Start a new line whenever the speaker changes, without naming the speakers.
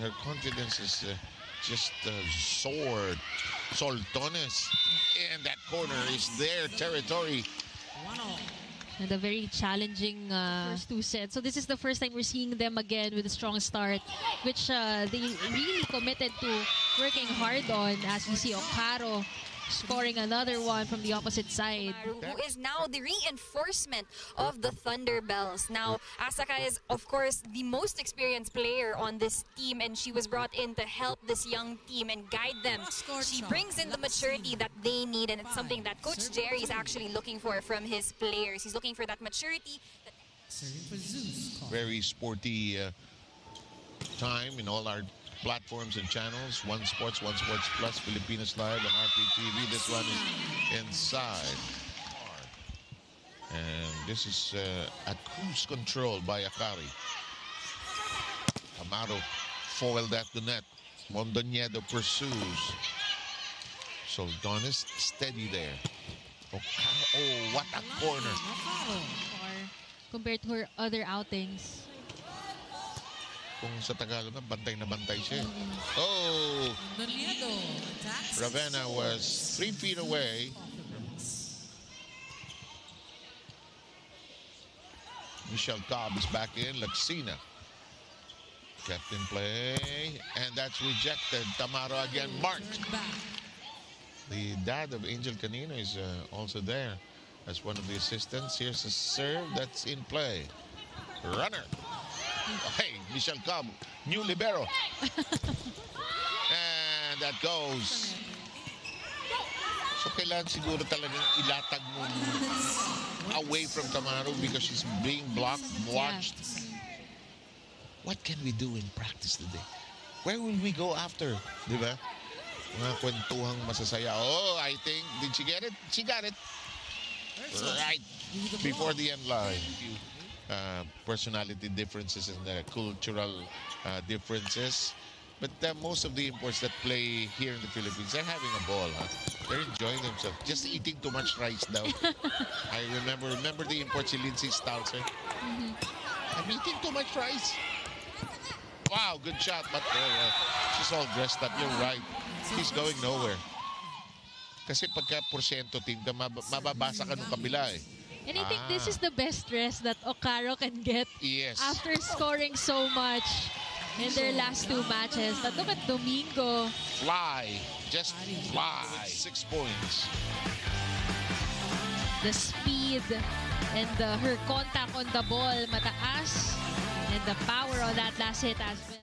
her confidence is just soared. Soltones in that corner is their territory.
And a very challenging first two sets. So this is the first time we're seeing them again with a strong start, which they really committed to working hard on, as we see Okaro scoring another one from the opposite side.
Who is now the reinforcement of the Thunderbells. Now, Asaka is, of course, the most experienced player on this team, and she was brought in to help this young team and guide them. She brings in the maturity that they need, and it's something that Coach Jerry is actually looking for from his players. He's looking for that maturity.
Very sporty time in all our platforms and channels. One Sports Plus, Filipinas Live on RPTV. This one is inside. And this is at cruise control by Akari. Amaro foiled at the net. Mondoñedo pursues. Soltones steady there. Okaro, oh, what a corner.
Compared to her other outings.
Kung sa Tagalog na bantay siya. Oh! Ravenna was 3 feet away. Michelle Cobb is back in. Laxina kept in play, and that's rejected. Tamaro again marked. The dad of Angel Canino is also there as one of the assistants. Here's a serve that's in play. Runner. Hey, Michelle Cobb, new libero. And that goes. So kailangan siguro talagang ilatag mo away from Tamaro because she's being blocked, watched. What can we do in practice today? Where will we go after? Di ba? Mga kwentuhang masasaya. Oh, I think, did she get it? She got it. Right before the end line. Personality differences and cultural differences. But most of the imports that play here in the Philippines, they're having a ball. Huh? They're enjoying themselves. Just eating too much rice now. I remember the imports, Lindsay Stalzer. I'm eating too much rice. Wow, good shot. But she's all dressed up. You're right. She's going nowhere. Kasi pagka porsyento team ka, mababasa ka nung kabila eh.
And I think this is the best rest that Okaro can get after scoring so much in their last two matches. But look at Domingo.
Fly. Just fly. 6 points.
The speed and her contact on the ball, mataas. And the power on that last hit as well.